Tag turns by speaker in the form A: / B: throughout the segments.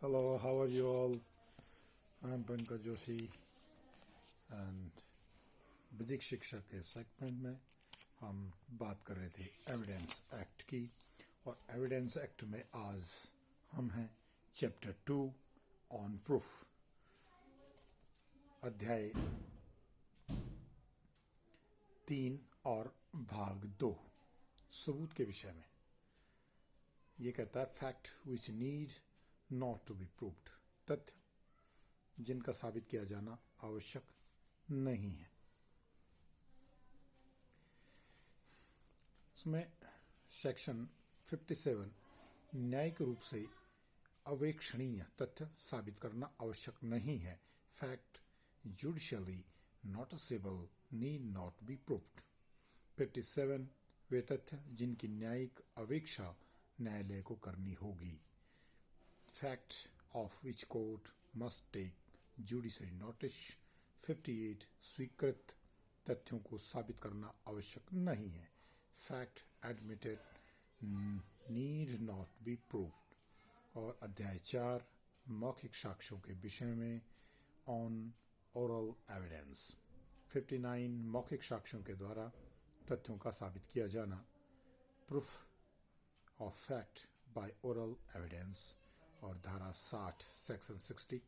A: Hello, how are you all? I'm Pankaj Joshi and विधिक शिक्षा के सेगमेंट में हम बात कर रहे थे एविडेंस एक्ट की। और एविडेंस एक्ट में आज हम हैं चैप्टर 2 ऑन प्रूफ, अध्याय 3 और भाग 2 सबूत के विषय में। ये कहता है fact which need not to be proved, तथ्य जिनका साबित किया जाना आवश्यक नहीं है। इसमें सेक्शन 57 न्यायिक रूप से अवेक्षणीय तथ्य साबित करना आवश्यक नहीं है। Fact judicially noticeable need not be proved. 57 वे तथ्य जिनकी न्यायिक अवेक्षा न्यायालय को करनी होगी। Fact of which court must take judiciary notice. 58 स्वीकृत तथ्यों को साबित करना आवश्यक नहीं है। Fact admitted need not be proved. और अध्याय 4 मौखिक साक्ष्यों के विषय में ऑन ओरल एविडेंस। 59 मौखिक साक्ष्यों के द्वारा तथ्यों का साबित किया जाना। Proof of fact by oral evidence. और धारा 60 सेक्शन 60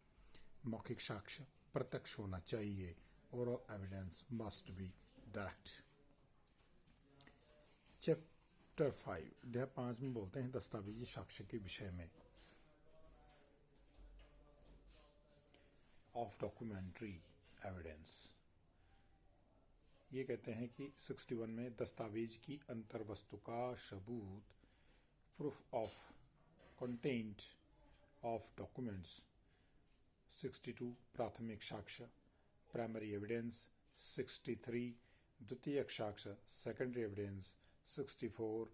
A: मौखिक साक्ष्य प्रत्यक्ष होना चाहिए। Oral evidence must be direct. Chapter 5 अध्याय 5 में बोलते हैं दस्तावेजी साक्ष्य के विषय में। Of documentary evidence. ये कहते हैं कि 61 में दस्तावेज की अंतर्वस्तु का सबूत। Proof of content of documents. 62 प्राथमिक साक्ष्य प्राइमरी एविडेंस। 63 द्वितीयक साक्ष्य सेकेंडरी एविडेंस। 64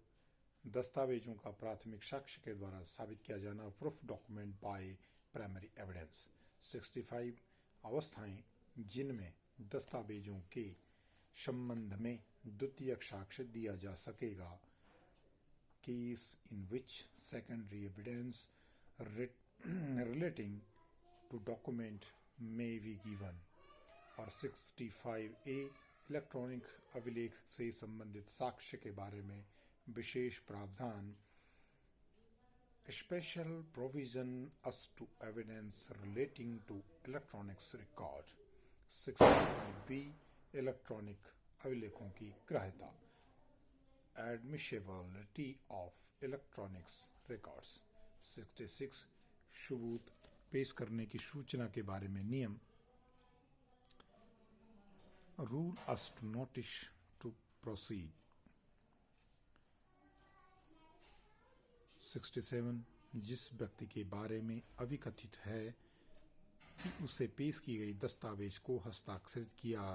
A: दस्तावेजों का प्राथमिक साक्ष्य के द्वारा साबित किया जाना। Proof document by primary evidence. 65 अवस्थाएं जिनमें दस्तावेजों के संबंध में द्वितीयक साक्ष्य दिया जा सकेगा। Case in which secondary evidence relating to document may be given। और 65A इलेक्ट्रॉनिक अभिलेख से संबंधित साक्ष्य के बारे में विशेष प्रावधान। Special provision as to evidence relating to electronics record। 65B electronic अभिलेखों की ग्राह्यता। Admissibility of electronics records। 66 सबूत पेश करने की सूचना के बारे में नियम। Rule as to notice to proceed। 67 जिस व्यक्ति के बारे में अभिकथित है कि उसे पेश की गई दस्तावेज को हस्ताक्षरित किया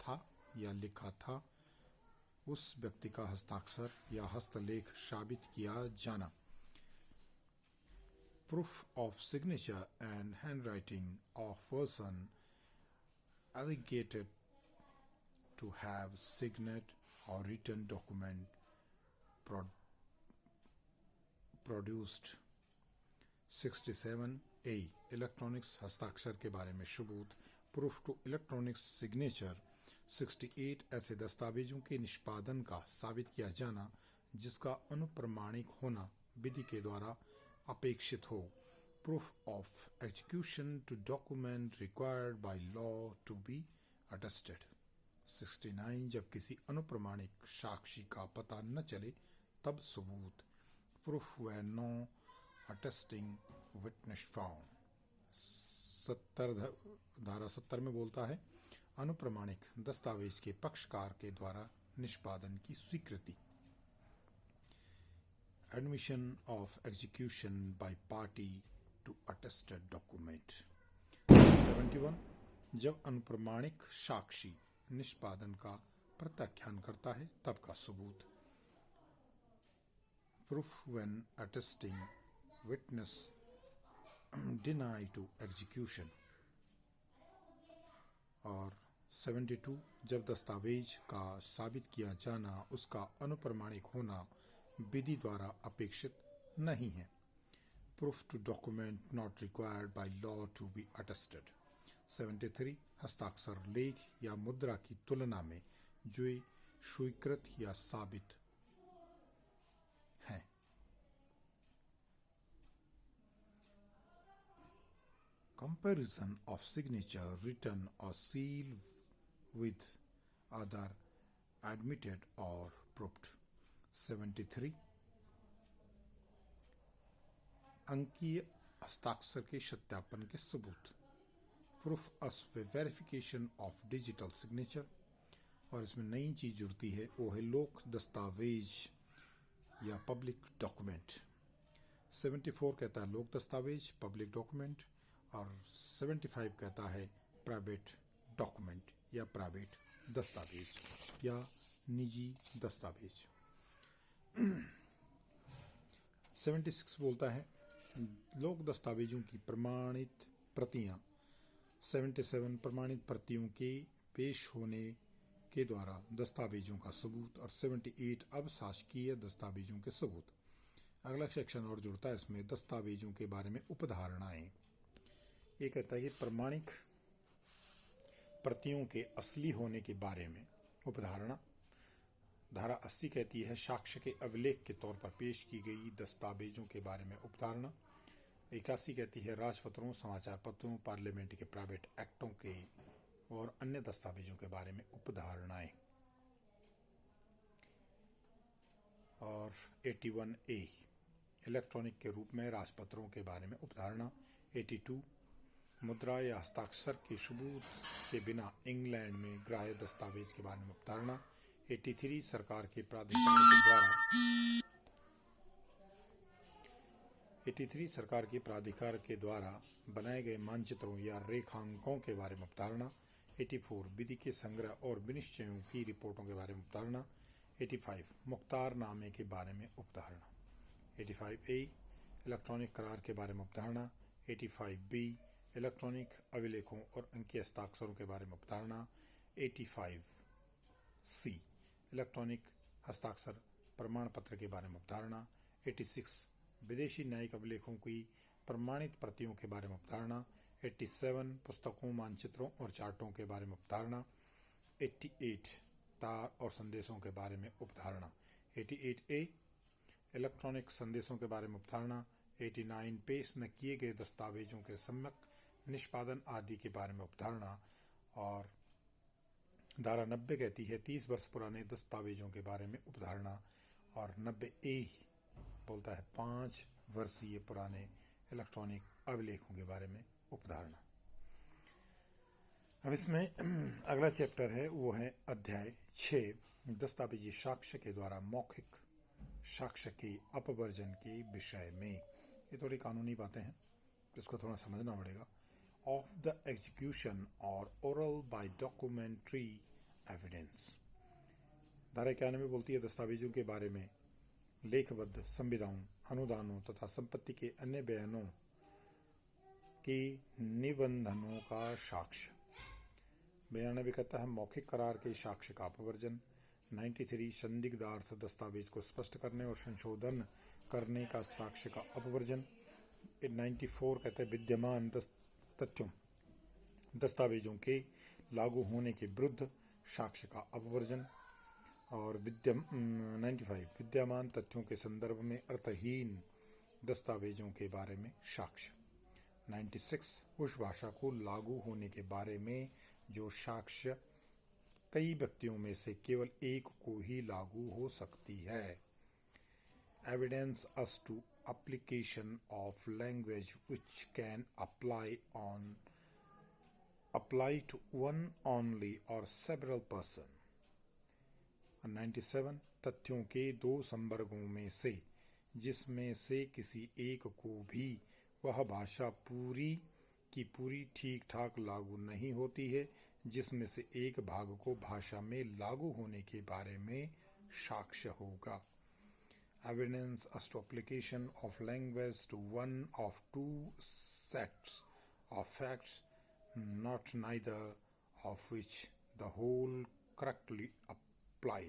A: था या लिखा था, उस व्यक्ति का हस्ताक्षर या हस्तलेख साबित किया जाना। Proof of signature and handwriting of person alleged to have signed or written document produced। 67A electronics हस्ताक्षर के बारे में सबूत। Proof to electronics signature. 68 ऐसे दस्तावेजों के निष्पादन का साबित किया जाना जिसका अनुप्रमाणिक होना विधि के द्वारा अपेक्षित हो। Proof of execution to document required by law to be attested. 69 जब किसी अनुप्रमाणिक साक्षी का पता न चले तब सबूत। प्रूफ वे नो अटेस्टिंग विटनेस फाउंड। धारा 70 में बोलता है अनुप्रमाणिक दस्तावेज के पक्षकार के द्वारा निष्पादन की स्वीकृति। Admission of execution by party to attested document. 71 जब अनुप्रमाणिक साक्षी निष्पादन का प्रत्याख्यान करता है तब का सबूत। Proof when attesting witness deny to execution. और 72 जब दस्तावेज का साबित किया जाना उसका अनुप्रमाणिक होना विधि द्वारा अपेक्षित नहीं है। proof to document not required by law to be attested. 73 हस्ताक्षर लेख या मुद्रा की तुलना में जो स्वीकृत या साबित हैं. Comparison of signature written or seal with other admitted or proved. 73 अंकीय हस्ताक्षर के सत्यापन के सबूत. Proof us verification of digital signature. और इसमें नई चीज जुड़ती है, वो है लोक दस्तावेज या पब्लिक डॉक्यूमेंट. 74 कहता है लोक दस्तावेज पब्लिक डॉक्यूमेंट और 75 कहता है प्राइवेट डॉक्यूमेंट या प्राइवेट दस्तावेज या निजी दस्तावेज. 76 बोलता है लोक दस्तावेजों की प्रमाणित प्रतियां. 77 प्रमाणित प्रतियों के पेश होने के द्वारा दस्तावेजों का सबूत. और 78 अब शासकीय दस्तावेजों के सबूत. अगला सेक्शन और जुड़ता है इसमें दस्तावेजों के बारे में उपधारणाएं. ये कहता है कि प्रमाणिक प्रतियों के असली होने के बारे में उपधारणा. धारा 80 कहती है साक्ष्य के अभिलेख के तौर पर पेश की गई दस्तावेजों के बारे में उपधारणा. 81 कहती है राजपत्रों, समाचार पत्रों, पार्लियामेंट के प्राइवेट एक्टों के और अन्य दस्तावेजों के बारे में उपधारणाएं. और 81A इलेक्ट्रॉनिक के रूप में राजपत्रों के बारे में उपधारणा. 82 मुद्रा या हस्ताक्षर के सबूत के बिना इंग्लैंड में ग्राह्य दस्तावेज के बारे में उपधारणा. 83 सरकार के प्राधिकार के द्वारा 83 सरकार के प्राधिकार के द्वारा बनाए गए मानचित्रों या रेखांकों के बारे में उपधारणा. 84 विधि के संग्रह और विनिश्चयों की रिपोर्टों के बारे में उपधारणा. 85 मुख्तारनामे के बारे में उपधारणा. 85A इलेक्ट्रॉनिक करार के बारे में उपधारणा. 85B इलेक्ट्रॉनिक अभिलेखों और अंकीय हस्ताक्षरों के बारे में उपधारणा. 85C इलेक्ट्रॉनिक हस्ताक्षर प्रमाण पत्र के बारे में उपधारणा. 86 विदेशी न्यायिक अभिलेखों की प्रमाणित प्रतियों के बारे में उपधारणा. 87 पुस्तकों, मानचित्रों और चार्टों के बारे में उपधारणा. 88 तार और संदेशों के बारे में उपधारणा. 88A इलेक्ट्रॉनिक संदेशों के बारे में उपधारणा. 89 पेश न किए गए दस्तावेजों के सम्यक निष्पादन आदि के बारे में उपधारणा. और धारा 90 कहती है 30 वर्ष पुराने दस्तावेजों के बारे में उपधारणा. और 90A बोलता है 5 वर्षीय पुराने इलेक्ट्रॉनिक अभिलेखों के बारे में उपधारणा. अब इसमें अगला चैप्टर है वो है अध्याय 6 दस्तावेजी साक्ष्य के द्वारा मौखिक साक्ष्य के अपवर्जन के विषय में. ये थोड़ी कानूनी बातें हैं, इसको थोड़ा समझना पड़ेगा. ऑफ द एग्जीक्यूशन और ओरल बाय डॉक्यूमेंट्री एविडेंस. धारा 91 बोलती है दस्तावेजों के बारे में लेखबद्ध संविदाओं, अनुदानों तथा संपत्ति के अन्य बयानों के निबंधनों का साक्ष्य. 92 कहता है मौखिक करार के साक्ष्य का अपवर्जन. 93 संदिग्धार्थ दस्तावेज को स्पष्ट करने और संशोधन करने का साक्ष्य का अपवर्जन. 94 कहते हैं विद्यमान तथ्यों दस्तावेजों के लागू होने के विरुद्ध साक्ष्य का अपवर्जन. और 95 विद्यमान तथ्यों के संदर्भ में अर्थहीन दस्तावेजों के बारे में साक्ष्य. 96 उस भाषा को लागू होने के बारे में जो साक्ष्य कई व्यक्तियों में से केवल एक को ही लागू हो सकती है. Evidence as to application of language which can apply to one only or several person. 97 तथ्यों के 2 संवर्गों में से जिसमें से किसी एक को भी वह भाषा पूरी की पूरी ठीक ठाक लागू नहीं होती है, जिसमें से एक भाग को भाषा में लागू होने के बारे में साक्ष्य होगा. Evidence as to application of language to one of 2 sets of facts, not neither of which the whole correctly apply.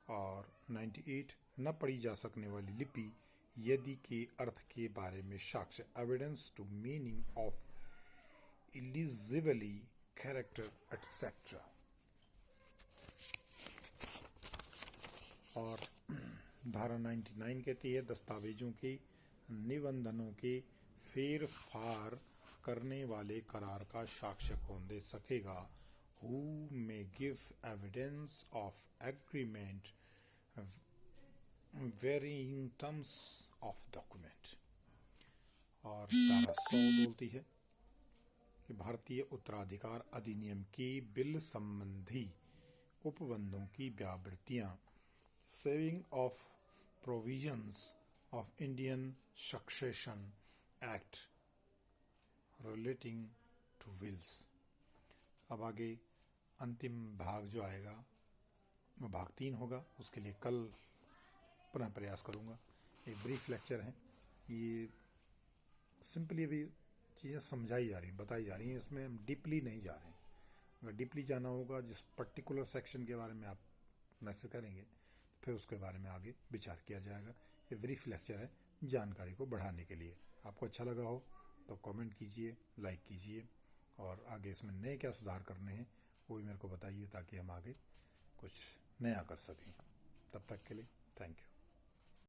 A: और 98 न पढ़ी जा सकने वाली लिपि यदि के अर्थ के बारे में साक्ष्य, evidence to meaning of eligibly character etcetera. और धारा 99 कहती है दस्तावेजों के निबंधनों के फेर फार करने वाले करार का साक्ष्य कौन दे सकेगा? Who may give evidence of agreement varying terms of document। और धारा 100 बोलती है कि भारतीय उत्तराधिकार अधिनियम के बिल संबंधी उपबंधों की व्यावृत्तियां, saving of provisions of Indian Succession Act relating to wills. अब आगे अंतिम भाग जो आएगा वो भाग 3 होगा, उसके लिए कल पुनः प्रयास करूँगा। एक ब्रीफ लेक्चर है, ये सिंपली अभी चीज़ें समझाई जा रही हैं, बताई जा रही हैं, इसमें हम डीपली नहीं जा रहे हैं। अगर डीपली जाना होगा, जिस पर्टिकुलर सेक्शन के बारे में आप मैसेज करेंगे फिर उसके बारे में आगे विचार किया जाएगा। ये ब्रीफ लेक्चर है जानकारी को बढ़ाने के लिए। आपको अच्छा लगा हो तो कमेंट कीजिए, लाइक कीजिए, और आगे इसमें नए क्या सुधार करने हैं वो भी मेरे को बताइए ताकि हम आगे कुछ नया कर सकें। तब तक के लिए थैंक यू।